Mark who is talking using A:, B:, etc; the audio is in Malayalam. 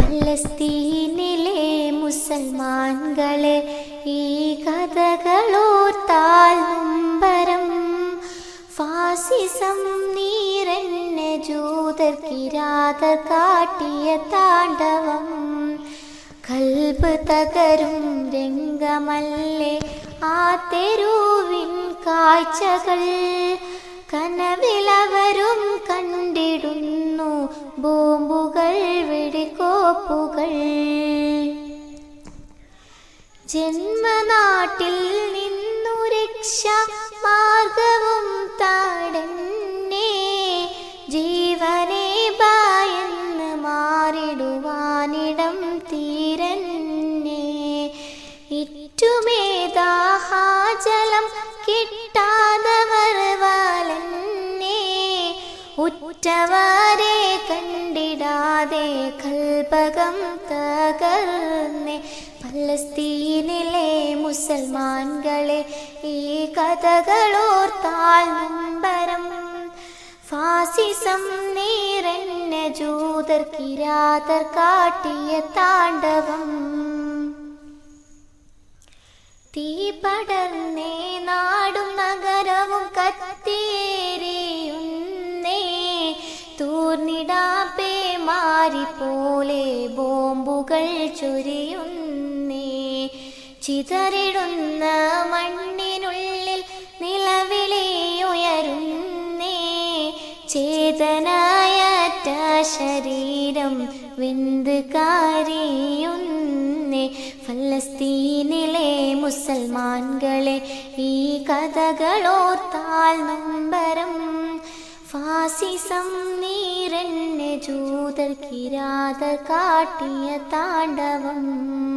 A: ഫലസ്തീനിലെ മുസൽമാൻകളെ ഈ കഥകളോർത്താൽ നൊമ്പരം. ഫാസിസം നീറന്ന ജൂതർക്കിരാതർ കാട്ടിയ താണ്ഡവം. കൽബ് തകരും രംഗമല്ലേ ആ തെരുവിൻ കാഴ്ചകൾ. കനവിലവരും കണ്ടിടുന്നു ബോംബുകൾ, വെടിക്കോപ്പുകൾ. ജന്മനാട്ടിൽ നിന്നു രക്ഷ മാർഗവും താടന്നെ. ജീവനെ ഭയന്ന് മാറിടുവാനിടം തീരന്നെ. ഇറ്റുമേദാഹാജലം കിട്ടാതവർ വലന്നെ. ഉറ്റവരെ കണ്ടിടാതെ കൽപകം തകർന്നേ. ഫലസ്തീനിലെ മുസൽമാൻകളെ ഈ കഥകളോർത്താൽ നൊമ്പരം. ഫാസിസം നീറന്ന ജൂതർക്കിരാതർ കാട്ടിയ താണ്ഡവം. തീ പടർന്നേ നാടും നഗരവും കത്തിയേറിയുന്നേ. തൂർന്നിടാപ്പേ മാരിപ്പോലെ ബോംബുകൾ ചൊരിയുന്നേ. ചിതറിടുന്ന മണ്ണിനുള്ളിൽ നിലവിളി ഉയരുന്നേ. ചേതനായറ്റ ശരീരം വെന്ത് കാരിയുന്നേ. ഫലസ്തീനിലെ മുസൽമാൻകളെ ഈ കഥകളോർത്താൽ നൊമ്പരം. ഫാസിസം നീറന്ന ജൂതർക്കിരാതർ കാട്ടിയ താണ്ഡവം.